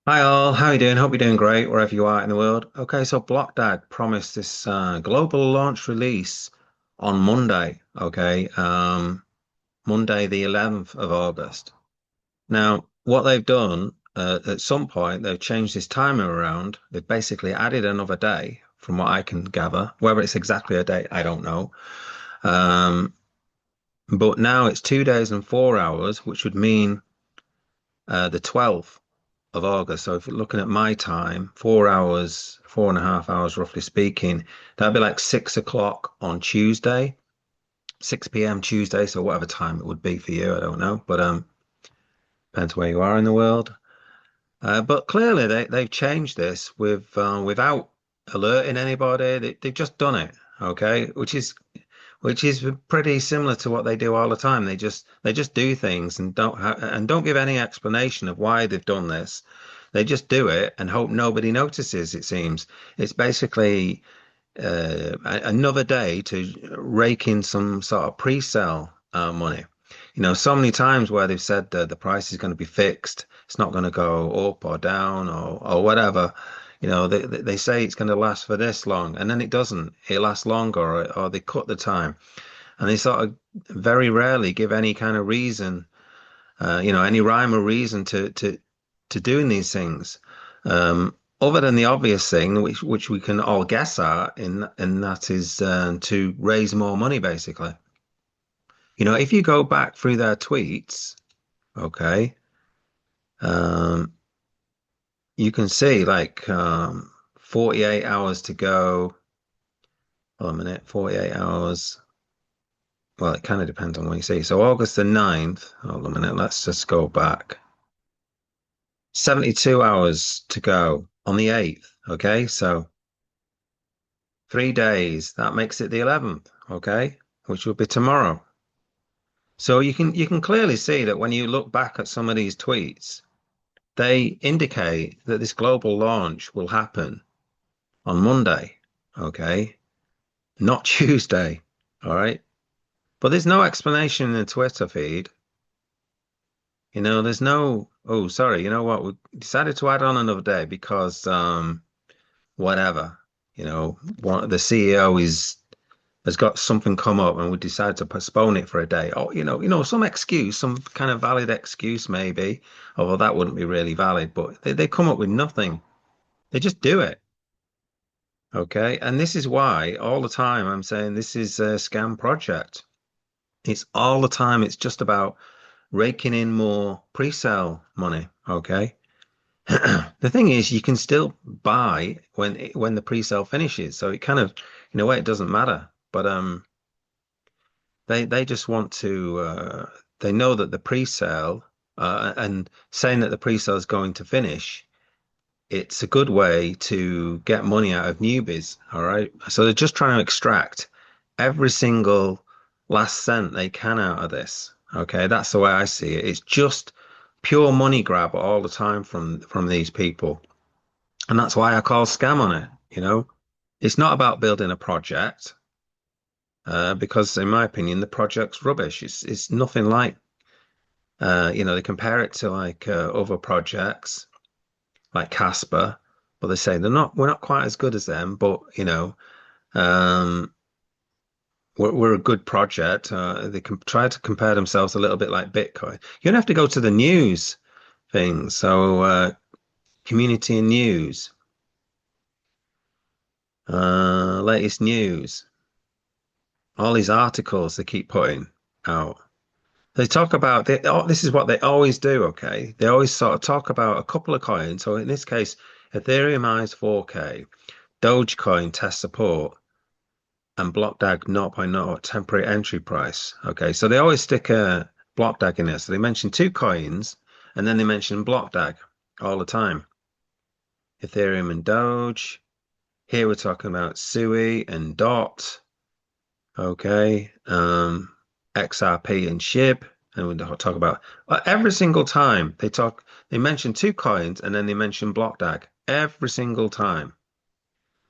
Hi all, how you doing? Hope you're doing great wherever you are in the world. Okay, so Blockdag promised this global launch release on Monday. Okay, Monday the 11th of August. Now, what they've done at some point, they've changed this timer around. They've basically added another day, from what I can gather. Whether it's exactly a date, I don't know. Um, but now it's 2 days and 4 hours, which would mean the 12th of August. So if you're looking at my time, 4 hours, 4.5 hours, roughly speaking, that'd be like 6 o'clock on Tuesday, 6 p.m. Tuesday. So whatever time it would be for you, I don't know, but depends where you are in the world. But clearly they've changed this without alerting anybody. They've just done it, okay, which is pretty similar to what they do all the time. They just do things and don't give any explanation of why they've done this. They just do it and hope nobody notices, it seems. It's basically another day to rake in some sort of pre-sale money. So many times where they've said that the price is going to be fixed, it's not going to go up or down or whatever. They say it's going to last for this long, and then it doesn't. It lasts longer, or they cut the time, and they sort of very rarely give any kind of reason, any rhyme or reason to doing these things. Other than the obvious thing, which we can all guess at, and that is to raise more money, basically. If you go back through their tweets, okay, um, you can see like 48 hours to go. Hold on a minute, 48 hours. Well, it kind of depends on what you see. So August the 9th, hold on a minute, let's just go back. 72 hours to go on the 8th. Okay, so 3 days, that makes it the 11th, okay, which will be tomorrow. So you can clearly see that when you look back at some of these tweets, they indicate that this global launch will happen on Monday, okay, not Tuesday, all right? But there's no explanation in the Twitter feed. There's no, oh, sorry, you know what? We decided to add on another day because whatever, the CEO has got something come up and we decided to postpone it for a day. Or, some excuse, some kind of valid excuse maybe, although that wouldn't be really valid, but they come up with nothing. They just do it. Okay. And this is why all the time I'm saying this is a scam project. It's all the time. It's just about raking in more pre-sale money. Okay. The thing is, you can still buy when the pre-sale finishes. So it kind of, in a way, it doesn't matter. But they just want to. They know that the pre-sale and saying that the pre-sale is going to finish. It's a good way to get money out of newbies. All right. So they're just trying to extract every single last cent they can out of this. Okay. That's the way I see it. It's just pure money grab all the time from these people. And that's why I call scam on it. It's not about building a project, because in my opinion, the project's rubbish. It's nothing like, they compare it to like other projects like Casper, but they say we're not quite as good as them, but um, we're a good project. They can try to compare themselves a little bit like Bitcoin. You don't have to go to the news things. So community and news, latest news, all these articles they keep putting out. They talk about this is what they always do, okay? They always sort of talk about a couple of coins. So in this case, Ethereum eyes 4K, Dogecoin test support, and Blockdag 0.0 temporary entry price. Okay, so they always stick a Blockdag in there. So they mention two coins and then they mention Blockdag all the time. Ethereum and Doge. Here we're talking about Sui and Dot. Okay. XRP and SHIB. And we talk about every single time they mention two coins and then they mention Blockdag every single time.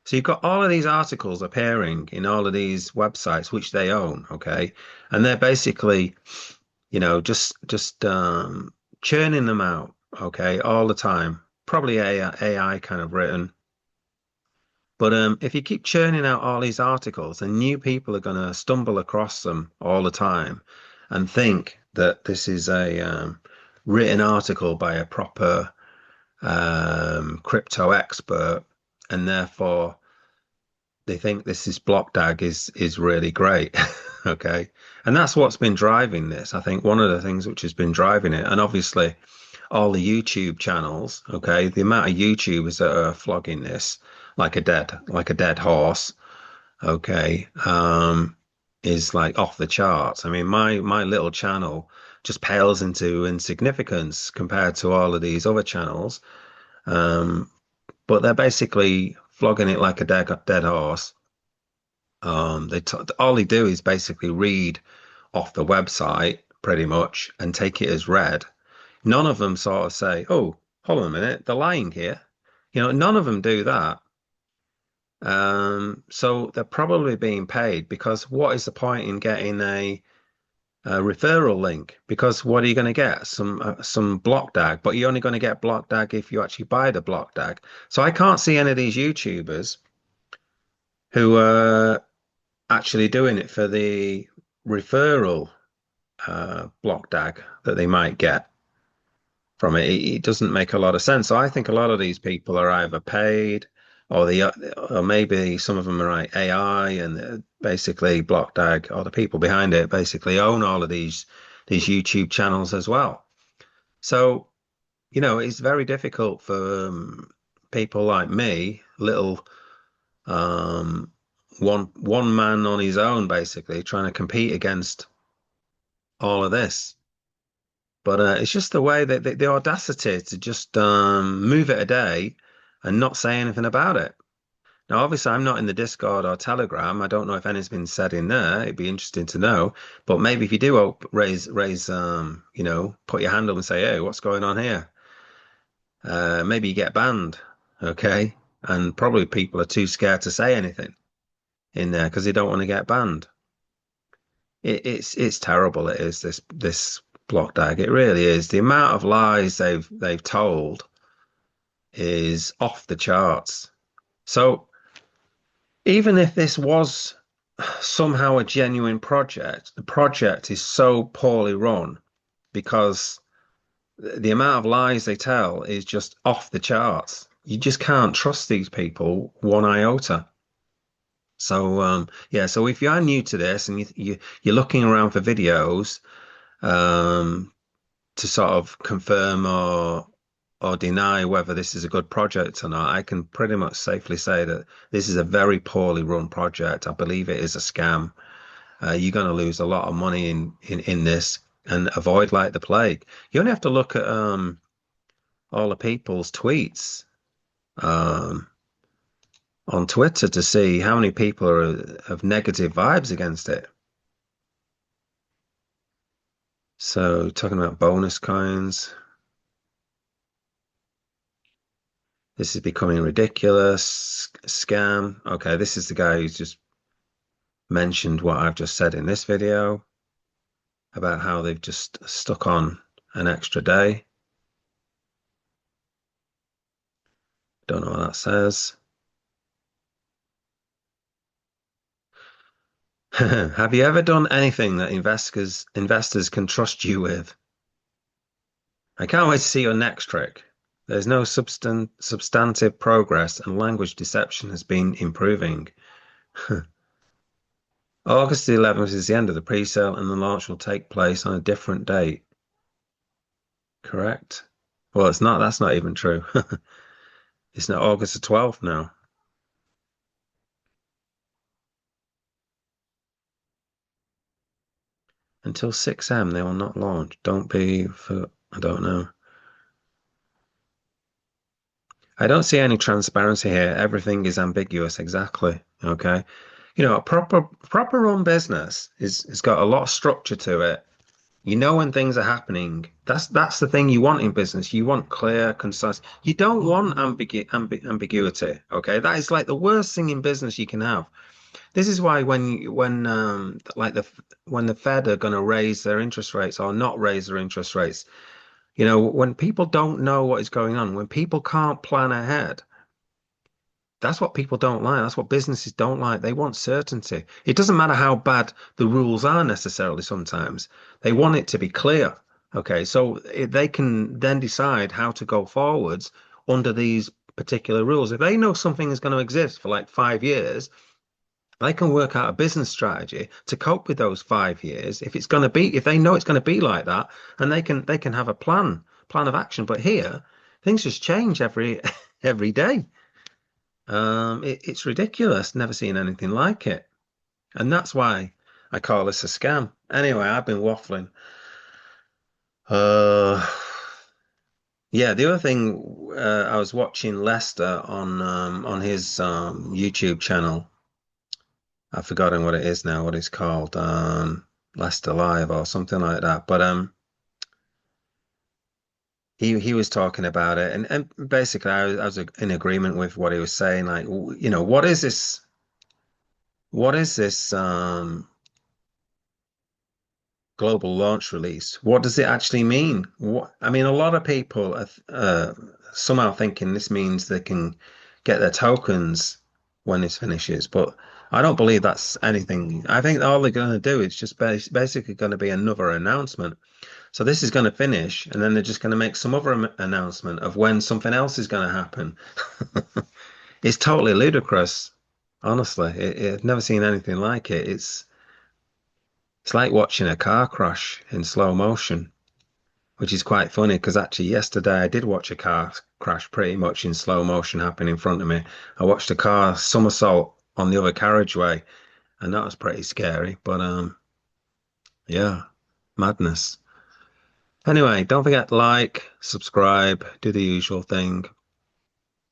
So you've got all of these articles appearing in all of these websites which they own, okay? And they're basically, just churning them out, okay, all the time, probably AI kind of written. But if you keep churning out all these articles, then new people are going to stumble across them all the time and think that this is a written article by a proper crypto expert, and therefore they think this is Blockdag is really great. Okay. And that's what's been driving this. I think one of the things which has been driving it, and obviously all the YouTube channels, okay, the amount of YouTubers that are flogging this like a dead horse, okay, is like off the charts. I mean, my little channel just pales into insignificance compared to all of these other channels. Um, but they're basically flogging it like a dead horse. All they do is basically read off the website pretty much and take it as read. None of them sort of say, "Oh, hold on a minute, they're lying here." None of them do that. So they're probably being paid because what is the point in getting a referral link? Because what are you going to get? Some Blockdag, but you're only going to get Blockdag if you actually buy the Blockdag. So I can't see any of these YouTubers who are actually doing it for the referral Blockdag that they might get from it. It doesn't make a lot of sense. So I think a lot of these people are either paid or or maybe some of them are like AI and basically Blockdag or the people behind it basically own all of these YouTube channels as well. So, it's very difficult for people like me, little um, one man on his own, basically trying to compete against all of this. But it's just the way that the audacity to just move it a day and not say anything about it. Now, obviously, I'm not in the Discord or Telegram. I don't know if anything's been said in there. It'd be interesting to know. But maybe if you do raise, put your hand up and say, "Hey, what's going on here?" Maybe you get banned. Okay, and probably people are too scared to say anything in there because they don't want to get banned. It's terrible. It is this Blockdag. It really is. The amount of lies they've told is off the charts. So even if this was somehow a genuine project, the project is so poorly run because the amount of lies they tell is just off the charts. You just can't trust these people one iota. So yeah, so if you are new to this and you're looking around for videos um, to sort of confirm or deny whether this is a good project or not, I can pretty much safely say that this is a very poorly run project. I believe it is a scam. You're going to lose a lot of money in this and avoid like the plague. You only have to look at all the people's tweets um, on Twitter to see how many people have negative vibes against it. So talking about bonus coins. This is becoming ridiculous. Scam. Okay, this is the guy who's just mentioned what I've just said in this video about how they've just stuck on an extra day. Don't know what that says. Have you ever done anything that investors can trust you with? I can't wait to see your next trick. There's no substantive progress and language deception has been improving. August the 11th is the end of the pre-sale and the launch will take place on a different date. Correct? Well, it's not. That's not even true. It's not August the 12th now. Until 6 a.m. they will not launch. Don't be for, I don't know. I don't see any transparency here. Everything is ambiguous. Exactly. Okay. A proper run business is got a lot of structure to it. You know when things are happening. That's the thing you want in business. You want clear, concise. You don't want ambiguity. Okay, that is like the worst thing in business you can have. This is why when the Fed are going to raise their interest rates or not raise their interest rates, You know, when people don't know what is going on, when people can't plan ahead, that's what people don't like. That's what businesses don't like. They want certainty. It doesn't matter how bad the rules are necessarily sometimes. They want it to be clear. Okay, so they can then decide how to go forwards under these particular rules. If they know something is going to exist for like 5 years, they can work out a business strategy to cope with those 5 years. If it's going to be, if they know it's going to be like that, and they can have a plan of action. But here, things just change every every day. It's ridiculous. Never seen anything like it. And that's why I call this a scam. Anyway, I've been waffling. Uh, yeah, the other thing, I was watching Lester on his YouTube channel. I've forgotten what it is now, what it's called. Lester Live or something like that. But he was talking about it, and basically I was in agreement with what he was saying. Like, you know, what is this? What is this? Global launch release. What does it actually mean? What, I mean, a lot of people are somehow thinking this means they can get their tokens when this finishes, but I don't believe that's anything. I think all they're going to do is just basically going to be another announcement. So this is going to finish, and then they're just going to make some other announcement of when something else is going to happen. It's totally ludicrous, honestly. I've never seen anything like it. It's like watching a car crash in slow motion, which is quite funny because actually yesterday I did watch a car crash pretty much in slow motion happen in front of me. I watched a car somersault on the other carriageway, and that was pretty scary. But yeah, madness. Anyway, don't forget to like, subscribe, do the usual thing.